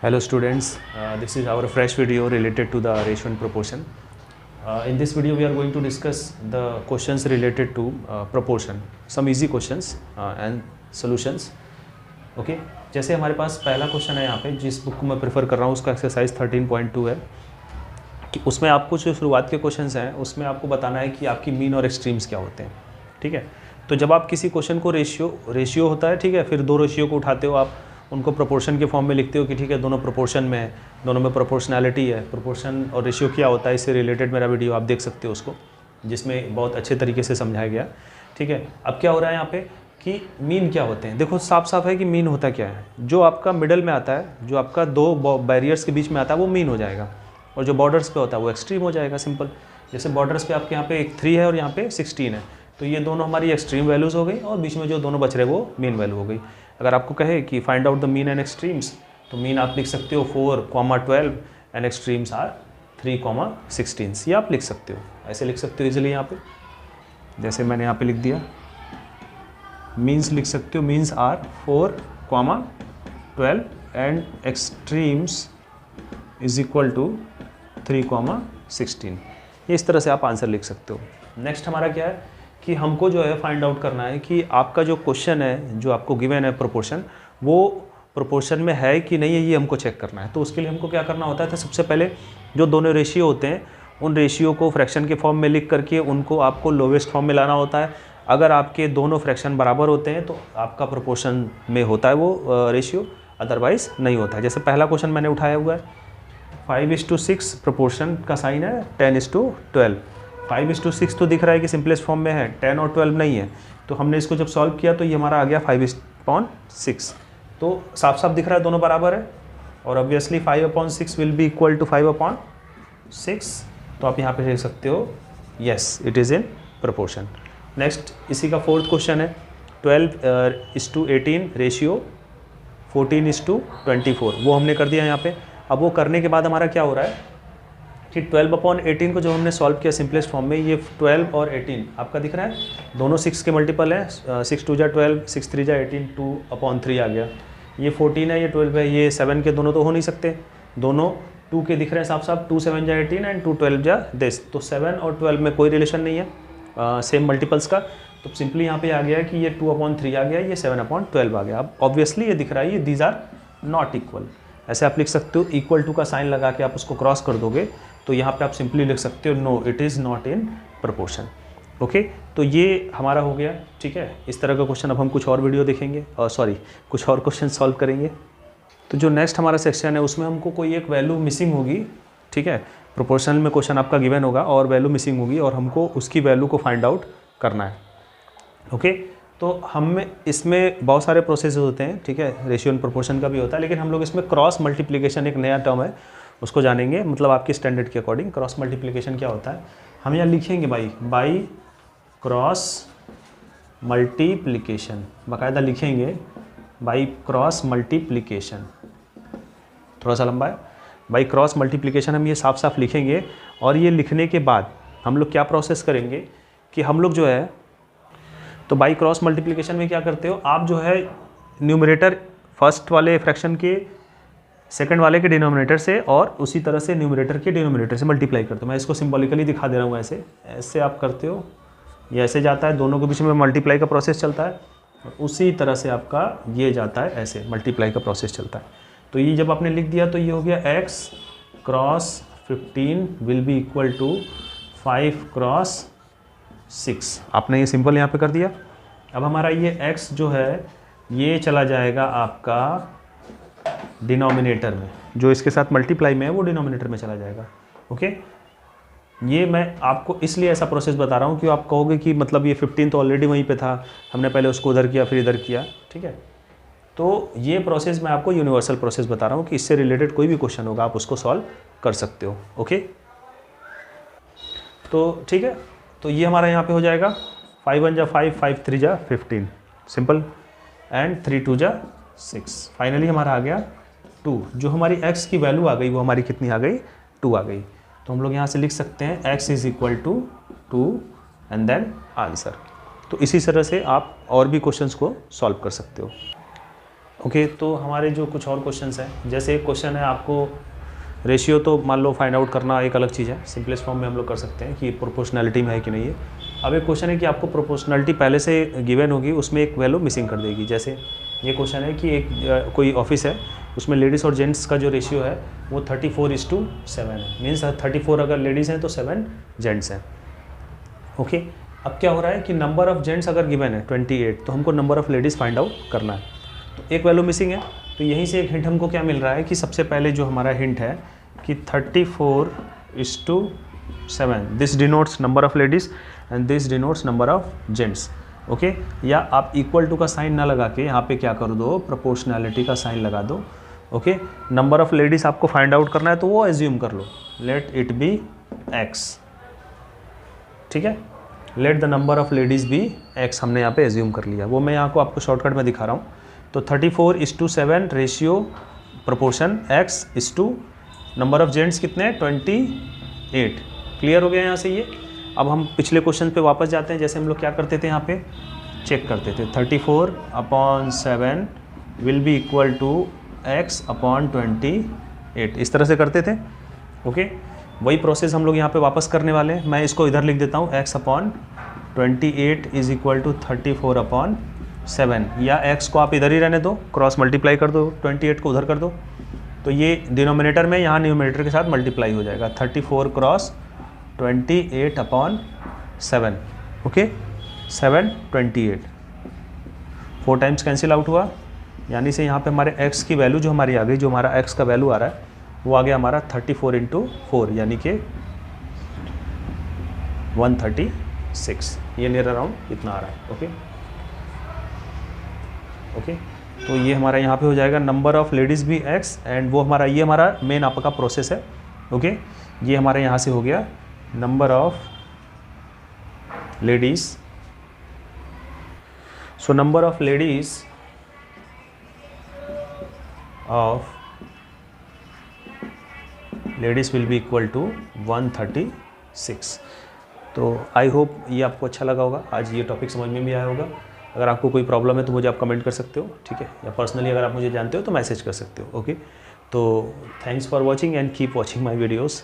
Hello students, this is our fresh video related to the ratio and proportion. In this video we are going to discuss the questions related to proportion, some easy questions and solutions. Okay, जैसे हमारे पास पहला question है यहाँ पे जिस book को मैं prefer कर रहा हूँ उसका एक्सरसाइज 13.2 है कि उसमें आपको जो शुरुआत के क्वेश्चंस हैं उसमें आपको बताना है कि आपकी मीन और एक्सट्रीम्स क्या होते हैं। ठीक है, तो जब आप किसी क्वेश्चन को रेशियो होता है, ठीक है, फिर दो रेशियो को उठाते हो, आप उनको प्रोपोर्शन के फॉर्म में लिखते हो कि ठीक है दोनों प्रोपोर्शन में है, दोनों में प्रोपोर्शनैलिटी है। प्रोपोर्शन और रेशियो क्या होता है इससे रिलेटेड मेरा वीडियो आप देख सकते हो उसको, जिसमें बहुत अच्छे तरीके से समझाया गया। ठीक है, अब क्या हो रहा है यहाँ पे कि मीन क्या होते हैं। देखो साफ साफ है कि मीन होता क्या है, जो आपका मिडल में आता है, जो आपका दो बैरियर्स के बीच में आता है वो मीन हो जाएगा, और जो बॉर्डर्स पे होता है वो एक्सट्रीम हो जाएगा। सिंपल, जैसे बॉर्डर्स पे आपके यहाँ पे एक 3 है और यहाँ पे 16 है, तो ये दोनों हमारी एक्सट्रीम वैल्यूज़ हो गई और बीच में जो दोनों बच रहे वो मीन वैल्यू हो गई। अगर आपको कहे कि find out the mean and extremes, तो मीन आप लिख सकते हो 4, 12 एंड एक्सट्रीम्स आर 3, 16। ये आप लिख सकते हो, ऐसे लिख सकते हो इजीली। यहाँ पे जैसे मैंने यहाँ पे लिख दिया, मीन्स लिख सकते हो, means are 4, 12 and extremes is equal to 3, 16। ये इस तरह से आप आंसर लिख सकते हो। नेक्स्ट हमारा क्या है कि हमको जो है फाइंड आउट करना है कि आपका जो क्वेश्चन है, जो आपको गिवन है प्रोपोर्शन, वो प्रोपोर्शन में है कि नहीं है, ये हमको चेक करना है। तो उसके लिए हमको क्या करना होता है, तो सबसे पहले जो दोनों रेशियो होते हैं उन रेशियो को फ्रैक्शन के फॉर्म में लिख करके उनको आपको लोवेस्ट फॉर्म में लाना होता है। अगर आपके दोनों फ्रैक्शन बराबर होते हैं तो आपका प्रोपोर्शन में होता है वो रेशियो, अदरवाइज नहीं होता है। जैसे पहला क्वेश्चन मैंने उठाया हुआ है, 5:6 प्रोपोर्शन का साइन है 10:12। 5:6 तो दिख रहा है कि सिंपलेस्ट फॉर्म में है, 10 और 12 नहीं है। तो हमने इसको जब सॉल्व किया तो ये हमारा आ गया 5/6। तो साफ साफ दिख रहा है दोनों बराबर है, और obviously 5/6 will be equal to 5/6। तो आप यहाँ पे देख सकते हो, yes it is in proportion. Next इसी का फोर्थ क्वेश्चन है, 12:18 रेशियो 14:24, वो हमने कर दिया यहाँ पे। अब वो करने के बाद हमारा क्या हो रहा है कि 12/18 को जो हमने सॉल्व किया सिंपलेस्ट फॉर्म में, ये 12 और 18 आपका दिख रहा है, दोनों 6 के मल्टीपल हैं। 6 2 12, 6 3 18, 2/3 आ गया। ये 14 है, ये 12 है, ये 7 के दोनों तो हो नहीं सकते, दोनों 2 के दिख रहे हैं साफ साफ, 2 7 18 एंड 2 12 दिस। तो 7 और 12 में कोई रिलेशन नहीं है सेम मल्टीपल्स का। तो सिंपली यहाँ पे आ गया कि ये 2/3 आ गया, ये 7/12 आ गया। अब ऑब्वियसली ये दिख रहा है, ये दीज आर नॉट इक्वल। ऐसे आप लिख सकते हो, इक्वल टू का साइन लगा के आप उसको क्रॉस कर दोगे तो यहाँ पे आप सिंपली लिख सकते हो, no it is not in proportion. Okay, तो ये हमारा हो गया। ठीक है, इस तरह का क्वेश्चन अब हम कुछ और वीडियो देखेंगे, और कुछ और क्वेश्चन सॉल्व करेंगे। तो जो नेक्स्ट हमारा सेक्शन है उसमें हमको कोई एक वैल्यू मिसिंग होगी। ठीक है, प्रोपोर्शनल में क्वेश्चन आपका गिवन होगा और वैल्यू मिसिंग होगी, और हमको उसकी वैल्यू को फाइंड आउट करना है। ओके, तो हम इसमें बहुत सारे प्रोसेस होते हैं। ठीक है, रेशियो एंड प्रोपोर्शन का भी होता है, लेकिन हम लोग इसमें क्रॉस मल्टीप्लिकेशन एक नया टर्म है उसको जानेंगे, मतलब आपकी स्टैंडर्ड के अकॉर्डिंग। क्रॉस मल्टीप्लिकेशन क्या होता है, हम यहाँ लिखेंगे बाई क्रॉस मल्टीप्लिकेशन, बाकायदा लिखेंगे बाई क्रॉस मल्टीप्लिकेशन, थोड़ा सा लंबा है। बाई क्रॉस मल्टीप्लिकेशन हम ये साफ साफ लिखेंगे, और ये लिखने के बाद हम लोग क्या प्रोसेस करेंगे कि हम लोग जो है, तो बाई क्रॉस मल्टीप्लिकेशन में क्या करते हो आप, जो है न्यूमरेटर फर्स्ट वाले फ्रैक्शन के सेकंड वाले के डिनोमिनेटर से और उसी तरह से न्यूमरेटर के डिनोमिनेटर से मल्टीप्लाई करते हो। मैं इसको सिंबॉलिकली दिखा दे रहा हूँ, ऐसे आप करते हो, ये ऐसे जाता है, दोनों के बीच में मल्टीप्लाई का प्रोसेस चलता है, और उसी तरह से आपका ये जाता है, ऐसे मल्टीप्लाई का प्रोसेस चलता है। तो ये जब आपने लिख दिया तो ये हो गया x cross 15 will be equal to 5 cross 6। आपने ये सिंपल यहाँ पे कर दिया। अब हमारा ये x जो है ये चला जाएगा आपका डिनोमिनेटर में, जो इसके साथ मल्टीप्लाई में है वो डिनोमिनेटर में चला जाएगा। ओके, ये मैं आपको इसलिए ऐसा प्रोसेस बता रहा हूँ कि आप कहोगे कि मतलब ये 15 तो ऑलरेडी वहीं पे था, हमने पहले उसको उधर किया फिर इधर किया। ठीक है, तो ये प्रोसेस मैं आपको यूनिवर्सल प्रोसेस बता रहा हूँ कि इससे रिलेटेड कोई भी क्वेश्चन होगा आप उसको सॉल्व कर सकते हो। ओके, तो ठीक है, तो ये हमारा यहाँ पे हो जाएगा 5 1 जा 5, 5 3 जा 15, सिंपल, एंड 3 2 जा 6। फाइनली हमारा आ गया 2। जो हमारी x की वैल्यू आ गई वो हमारी कितनी आ गई, 2 आ गई। तो हम लोग यहाँ से लिख सकते हैं x is equal to 2 and then answer. तो इसी तरह से आप और भी क्वेश्चंस को सॉल्व कर सकते हो। ओके, तो हमारे जो कुछ और क्वेश्चंस हैं, जैसे एक क्वेश्चन है आपको रेशियो तो मान लो फाइंड आउट करना एक अलग चीज़ है, सिंपलेस्ट फॉर्म में हम लोग कर सकते हैं कि प्रोपोर्शनैलिटी में है कि नहीं है। अब एक क्वेश्चन है कि आपको प्रोपोर्शनैलिटी पहले से गिवन होगी, उसमें एक वैल्यू मिसिंग कर देगी। जैसे ये क्वेश्चन है कि एक कोई ऑफिस है, उसमें लेडीज़ और जेंट्स का जो रेशियो है वो 34:7 है। मीन्स 34 अगर लेडीज़ हैं तो 7 जेंट्स हैं। ओके, अब क्या हो रहा है कि नंबर ऑफ़ जेंट्स अगर गिवन है 28, तो हमको number of ladies find out करना है। तो एक वैल्यू मिसिंग है, तो यहीं से एक हिंट हमको क्या मिल रहा है कि सबसे पहले जो हमारा हिंट है कि 34:7, this denotes number of ladies and this denotes number of gents. Okay, या आप इक्वल टू का साइन ना लगा के यहाँ पे क्या कर दो, प्रोपोर्शनैलिटी का साइन लगा दो। ओके, नंबर ऑफ़ लेडीज़ आपको फाइंड आउट करना है तो वो एज्यूम कर लो, लेट इट बी x। ठीक है, let the number of ladies be x हमने यहाँ पे एज्यूम कर लिया। वो मैं यहाँ को आपको शॉर्टकट में दिखा रहा हूँ। तो 34:7 ratio proportion x to number of gents कितने हैं 28। क्लियर हो गया यहाँ से ये। अब हम पिछले क्वेश्चन पे वापस जाते हैं। जैसे हम लोग क्या करते थे, यहाँ पे चेक करते थे 34/7 will be equal to x/28, इस तरह से करते थे। ओके, वही प्रोसेस हम लोग यहाँ पे वापस करने वाले हैं। मैं इसको इधर लिख देता हूँ, x/28 इज इक्वल टू 34/7, या x को आप इधर ही रहने दो, क्रॉस मल्टीप्लाई कर दो, 28 को उधर कर दो, तो ये डिनोमिनेटर में यहाँ न्यूमिनेटर के साथ मल्टीप्लाई हो जाएगा। 34 cross 28/7। Okay, 7 28, 4 times cancel out हुआ, यानी से यहाँ पे हमारे x की वैल्यू जो हमारी आ गई, जो हमारा x का वैल्यू आ रहा है वो आ गया हमारा 34 × 4 यानी कि 136। ये नियर अराउंड इतना आ रहा है। ओके ओके, तो ये हमारा यहाँ पे हो जाएगा नंबर ऑफ़ लेडीज़ भी x, एंड वो हमारा ये हमारा मेन आपका प्रोसेस है। ओके, ये हमारे यहाँ से हो गया number of ladies. So number of ladies will be equal to 136। तो आई होप ये आपको अच्छा लगा होगा, आज ये टॉपिक समझ में भी आया होगा। अगर आपको कोई प्रॉब्लम है तो मुझे आप कमेंट कर सकते हो, ठीक है, या पर्सनली अगर आप मुझे जानते हो तो मैसेज कर सकते हो। ओके, तो thanks for watching and keep watching my videos.